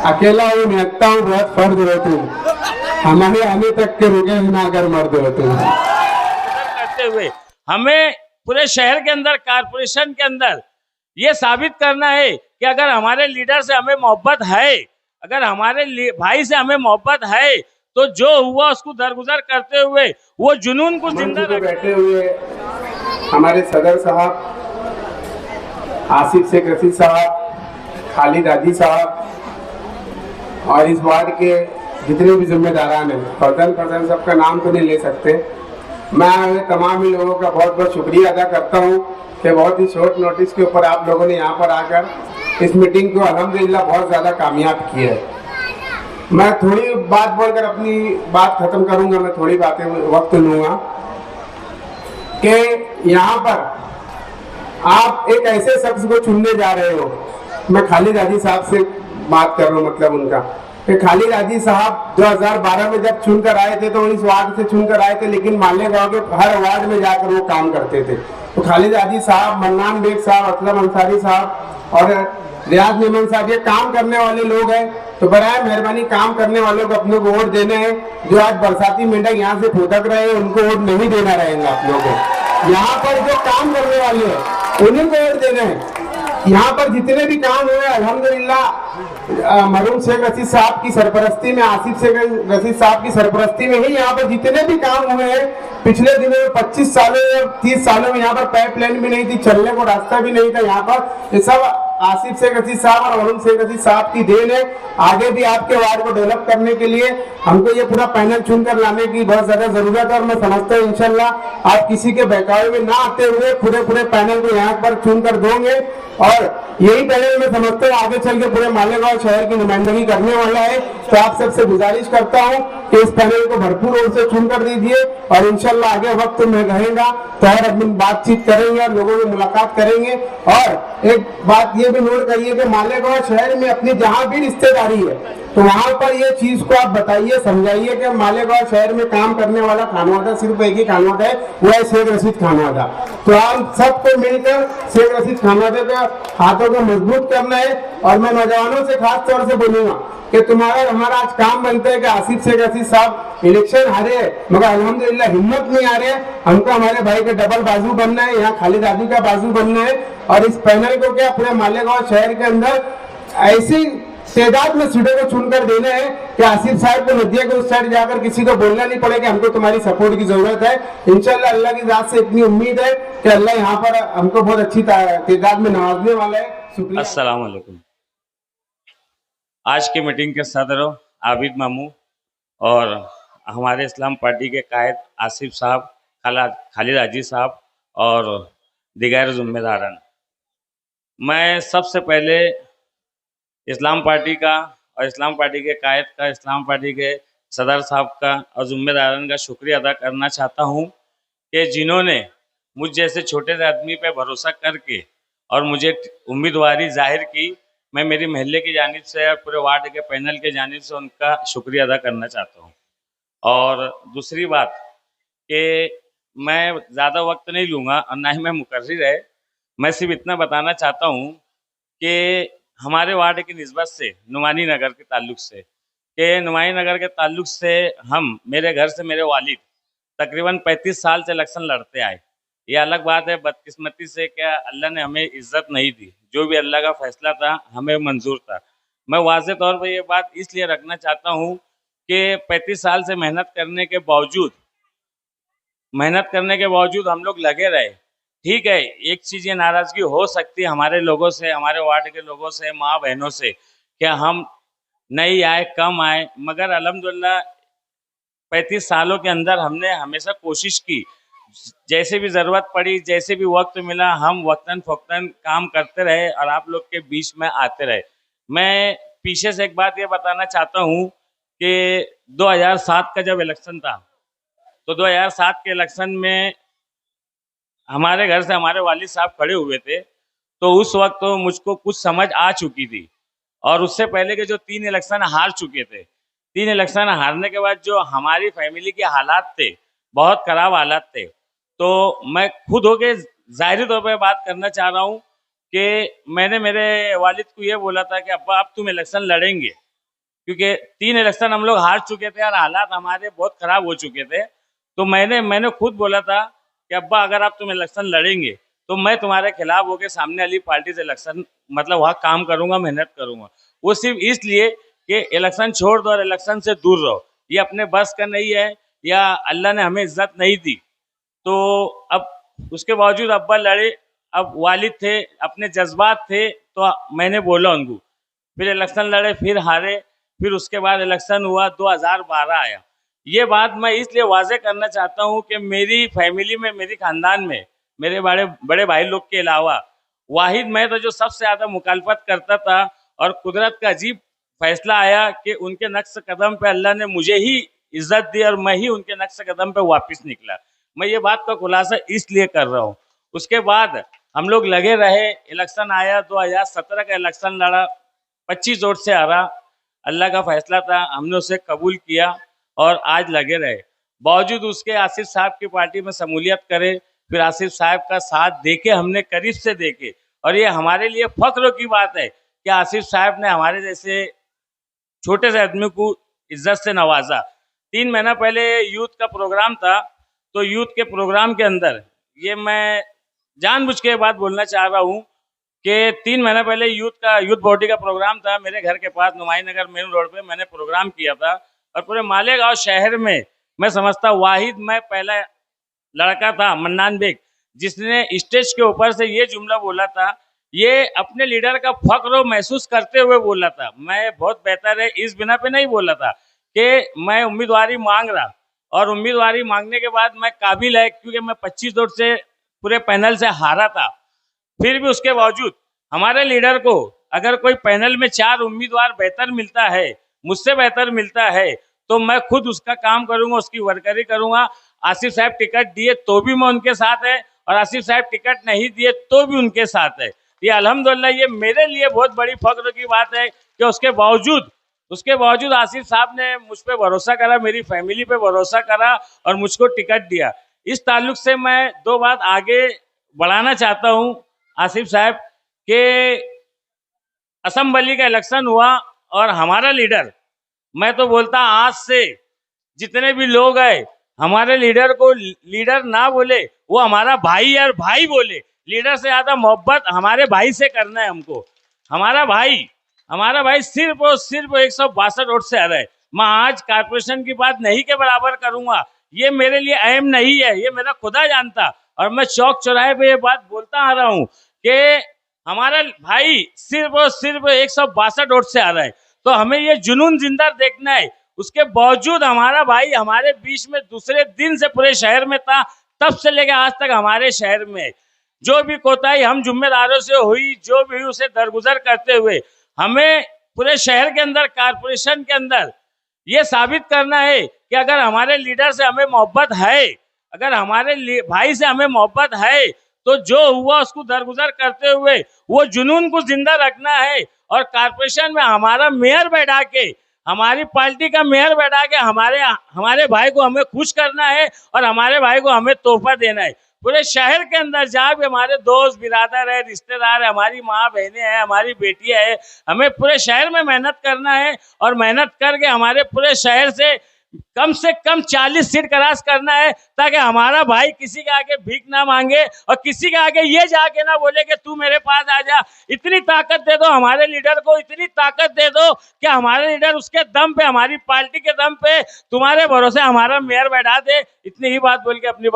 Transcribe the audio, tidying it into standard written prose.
अकेला हूँ, निहत्ता हूँ, बहुत फर्ज हो तुम, हमारे आने तक के रुके ना कर मर्द हो तुम। करते हुए हमें पूरे शहर के अंदर, कारपोरेशन के अंदर ये साबित करना है कि अगर हमारे लीडर से हमें मोहब्बत है, अगर हमारे भाई से हमें मोहब्बत है, तो जो हुआ उसको दरगुजर करते हुए वो जुनून को जिंदा बैठे हुए हमारे सदर साहब आसिफ शेख रशीद साहब, खालिद हाजी साहब और इस वार्ड के जितने भी जिम्मेदारान हैं, फर्जन सबका नाम तो नहीं ले सकते। मैं तमाम ही लोगों का बहुत बहुत शुक्रिया अदा करता हूँ कि बहुत ही शॉर्ट नोटिस के ऊपर आप लोगों ने यहाँ पर आकर इस मीटिंग को अल्हम्दुलिल्लाह बहुत ज़्यादा कामयाब किया है। मैं थोड़ी बात बोलकर अपनी बात खत्म करूंगा, मैं थोड़ी बातें वक्त लूंगा कि यहाँ पर आप एक ऐसे शख्स को चुनने जा रहे हो। मैं खालिद हाजी साहब से बात कर रहा हूँ, मतलब उनका कि खालिद हाजी साहब 2012 में जब चुनकर आए थे तो इस वार्ड से चुनकर आए थे, लेकिन मालेगांव के हर वार्ड में जाकर वो काम करते थे। तो खालिद हाजी साहब, मन्नान बेग साहब, असलम अंसारी साहब और रियाज मेमन साहब ये काम करने वाले लोग हैं। तो बराए मेहरबानी काम करने वालों को अपनों को वोट देने हैं। जो आज बरसाती मेंढक यहाँ से फुदक रहे हैं उनको वोट नहीं देना रहेगा अपनों को। यहाँ पर जो काम करने वाले हैं उन्हीं को वोट देना है। यहाँ पर जितने भी काम हुए अल्हम्दुलिल्लाह मरूम शेख रशीद साहब की सरपरस्ती में, आसिफ शेख रशीद साहब की सरपरस्ती में ही यहाँ पर जितने भी काम हुए हैं पिछले दिनों में 25 सालों या 30 सालों में यहाँ पर पाइपलाइन भी नहीं थी, चलने को रास्ता भी नहीं था। यहाँ पर ये सब आसिफ शेख रशीद साहब और मरूम शेख रशीद साहब की देन है। आगे भी आपके वार्ड को डेवलप करने के लिए हमको ये पूरा पैनल चुनकर लाने की बहुत ज्यादा जरूरत है और मैं समझता हूँ इंशाल्लाह आप किसी के बहकावे में ना आते हुए पूरे पैनल को यहाँ पर चुनकर दोगे और यही पैनल मैं समझता हूँ आगे चल के पूरे मालेगांव शहर की नुमाइंदगी करने वाला है। तो आप सबसे गुजारिश करता हूँ कि इस पैनल को भरपूर रूप से चुन कर दीजिए और इंशाल्लाह आगे वक्त में रहेगा तो और अपनी बातचीत करेंगे और लोगों से मुलाकात करेंगे। और एक बात ये भी नोट करिए कि मालेगांव शहर में अपनी जहाँ भी रिश्तेदारी है तो वहाँ पर ये चीज को आप बताइए, समझाइए कि मालेगांव शहर में काम करने वाला खानवादा सिर्फ एक ही खानवादा है, वो है शेख रशीद खानवादा। तो हम सबको मिलकर शेख रशीद खानवादा का हाथों को मजबूत करना है। और मैं नौजवानों से खास तौर से बोलूंगा कि तुम्हारा हमारा आज काम बनता है कि आसिफ शेख रशीद साहब इलेक्शन हारे मगर अल्हम्दुलिल्लाह हिम्मत नहीं आ रहे हैं। हमको हमारे भाई का डबल बाजू बनना है, यहाँ खालिद हाजी का बाजू बनना है और इस पैनल को क्या पूरे मालेगांव शहर के अंदर ऐसी तादाद में सीटों को चुनकर देना है कि आसिफ साहब को नदिया के उस साइड जाकर किसी को बोलना नहीं पड़े कि हमको तुम्हारी सपोर्ट की जरूरत है। इंशाल्लाह अल्लाह की जात से इतनी उम्मीद है कि अल्लाह यहाँ पर हमको बहुत अच्छी तादाद में नवाजने वाला है। शुक्रिया। अस्सलाम वालेकुम। आज की मीटिंग के सदर आबिद मामू और हमारे इस्लाम पार्टी के कायद आसिफ साहब, खालिद हाजी साहब और दिगर जिम्मेदारान, मैं सबसे पहले इस्लाम पार्टी का और इस्लाम पार्टी के कायद का, इस्लाम पार्टी के सदर साहब का और जिम्मेदारान का शुक्रिया अदा करना चाहता हूं कि जिन्होंने मुझ जैसे छोटे से आदमी पे भरोसा करके और मुझे उम्मीदवारी जाहिर की। मैं मेरी महल्ले की जानिब से और पूरे वार्ड के पैनल के जानिब से उनका शुक्रिया अदा करना चाहता हूँ। और दूसरी बात कि मैं ज़्यादा वक्त नहीं लूँगा और ना ही मैं मुकर्रिर है, मैं सिर्फ इतना बताना चाहता हूँ कि हमारे वार्ड की निस्बत से नुमानी नगर के ताल्लुक़ से हम, मेरे घर से मेरे वालिद तकरीबन 35 साल से इलेक्शन लड़ते आए। ये अलग बात है, बदकिस्मती से क्या अल्लाह ने हमें इज्जत नहीं दी, जो भी अल्लाह का फैसला था हमें मंजूर था। मैं वाज़े तौर पर ये बात इसलिए रखना चाहता हूँ कि 35 साल से मेहनत करने के बावजूद हम लोग लगे रहे। ठीक है, एक चीज़ ये नाराज़गी हो सकती है हमारे लोगों से, हमारे वार्ड के लोगों से, माँ बहनों से, कि हम नहीं आए, कम आए, मगर अल्हम्दुलिल्लाह 35 सालों के अंदर हमने हमेशा कोशिश की, जैसे भी ज़रूरत पड़ी, जैसे भी वक्त मिला, हम वक्तन फ़ौक्तन काम करते रहे और आप लोग के बीच में आते रहे। मैं पीछे से एक बात ये बताना चाहता हूँ कि 2007 का जब इलेक्शन था तो 2007 के इलेक्शन में हमारे घर से हमारे वालिद साहब खड़े हुए थे, तो उस वक्त तो मुझको कुछ समझ आ चुकी थी। और उससे पहले के जो 3 इलेक्शन हार चुके थे, 3 इलेक्शन हारने के बाद जो हमारी फैमिली के हालात थे, बहुत ख़राब हालात थे। तो मैं खुद होके ज़ाहिरी तौर पर बात करना चाह रहा हूँ कि मैंने मेरे वालिद को ये बोला था कि अब्बा अब तुम इलेक्शन लड़ेंगे, क्योंकि 3 इलेक्शन हम लोग हार चुके थे और हालात हमारे बहुत खराब हो चुके थे। तो मैंने खुद बोला था कि अब्बा अगर आप तुम इलेक्शन लड़ेंगे तो मैं तुम्हारे खिलाफ होकर सामने वाली पार्टी से इलेक्शन मतलब वहाँ काम करूंगा, मेहनत करूंगा। वो सिर्फ इसलिए कि इलेक्शन छोड़ दो और इलेक्शन से दूर रहो, ये अपने बस का नहीं है या अल्लाह ने हमें इज्जत नहीं दी। तो अब उसके बावजूद अब्बा लड़े, अब वालिद थे, अपने जज्बात थे, तो मैंने बोला उनको। फिर इलेक्शन लड़े, फिर हारे, फिर उसके बाद इलेक्शन हुआ, 2012 आया। ये बात मैं इसलिए वाजे करना चाहता हूँ कि मेरी फैमिली में, मेरी खानदान में, मेरे बड़े बड़े भाई लोग के अलावा वाहिद मैं तो जो सबसे ज़्यादा मुखालफत करता था, और कुदरत का अजीब फैसला आया कि उनके नक्श कदम पे अल्लाह ने मुझे ही इज्जत दी और मैं ही उनके नक्श कदम पे वापस निकला। मैं ये बात का खुलासा इसलिए कर रहा हूँ। उसके बाद हम लोग लगे रहे, इलेक्शन आया, 2017 का इलेक्शन लड़ा, 25 वोट से हारा। अल्लाह का फैसला था, हमने उसे कबूल किया और आज लगे रहे। बावजूद उसके आसिफ साहब की पार्टी में शमूलियत करे, फिर आसिफ साहब का साथ देके, हमने करीब से देखे, और ये हमारे लिए फख्र की बात है कि आसिफ साहब ने हमारे जैसे छोटे से आदमी को इज्जत से नवाजा। 3 महीना पहले यूथ का प्रोग्राम था, तो यूथ के प्रोग्राम के अंदर ये मैं जानबूझ के बात बोलना चाह रहा हूँ कि 3 महीना पहले यूथ बॉडी का प्रोग्राम था मेरे घर के पास नुमाई नगर मेन रोड पे। मैंने प्रोग्राम किया था और पूरे मालेगांव शहर में मैं समझता वाहिद मैं पहला लड़का था, मन्नान बेग, जिसने स्टेज के ऊपर से ये जुमला बोला था। ये अपने लीडर का फख्र महसूस करते हुए बोला था। मैं बहुत बेहतर है इस बिना पे नहीं बोला था कि मैं उम्मीदवारी मांग रहा, और उम्मीदवारी मांगने के बाद मैं काबिल है, क्योंकि मैं 25 वोट से पूरे पैनल से हारा था। फिर भी उसके बावजूद हमारे लीडर को अगर कोई पैनल में 4 उम्मीदवार बेहतर मिलता है, मुझसे बेहतर मिलता है, तो मैं खुद उसका काम करूंगा, उसकी वर्करी करूंगा। आसिफ साहब टिकट दिए तो भी मैं उनके साथ है, और आसिफ साहब टिकट नहीं दिए तो भी उनके साथ है। ये अल्हम्दुलिल्लाह ये मेरे लिए बहुत बड़ी फख्र की बात है कि उसके बावजूद आसिफ साहब ने मुझ पर भरोसा करा, मेरी फैमिली पे भरोसा करा और मुझको टिकट दिया। इस ताल्लुक से मैं 2 बात आगे बढ़ाना चाहता हूँ आसिफ साहब के। असम्बली का इलेक्शन हुआ और हमारा लीडर, मैं तो बोलता आज से जितने भी लोग हैं हमारे लीडर को लीडर ना बोले, वो हमारा भाई है, और भाई बोले। लीडर से ज्यादा मोहब्बत हमारे भाई से करना है हमको। हमारा भाई सिर्फ और सिर्फ 162 वोट से हारा है। मैं आज कारपोरेशन की बात नहीं के बराबर करूंगा, ये मेरे लिए अहम नहीं है, ये मेरा खुदा जानता। और मैं चौक चौराहे पे ये बात बोलता आ रहा हूँ कि हमारा भाई सिर्फ और सिर्फ 162 वोट से आ रहा है। तो हमें ये जुनून जिंदा देखना है। उसके बावजूद हमारा भाई हमारे बीच में दूसरे दिन से पूरे शहर में था, तब से लेकर आज तक हमारे शहर में जो भी कोताही हम जिम्मेदारों से हुई, जो भी हुई, उसे दरगुजर करते हुए हमें पूरे शहर के अंदर, कारपोरेशन के अंदर ये साबित करना है कि अगर हमारे लीडर से हमें मोहब्बत है, अगर हमारे भाई से हमें मोहब्बत है, तो जो हुआ उसको दरगुजर करते हुए वो जुनून को जिंदा रखना है। और कारपोरेशन में हमारा मेयर बैठा के, हमारी पार्टी का मेयर बैठा के हमारे भाई को हमें खुश करना है, और हमारे भाई को हमें तोहफा देना है। पूरे शहर के अंदर जहाँ भी हमारे दोस्त बिरादर है, रिश्तेदार है, हमारी माँ बहनें हैं, हमारी बेटियां है, हमें पूरे शहर में मेहनत करना है, और मेहनत करके हमारे पूरे शहर से कम 40 सीट क्रॉस करना है, ताकि हमारा भाई किसी के आगे भीख ना मांगे और किसी के आगे ये जाके ना बोले कि तू मेरे पास आ जा। इतनी ताकत दे दो हमारे लीडर को, इतनी ताकत दे दो कि हमारे लीडर उसके दम पे, हमारी पार्टी के दम पे, तुम्हारे भरोसे हमारा मेयर बैठा दे। इतनी ही बात बोल के अपनी बात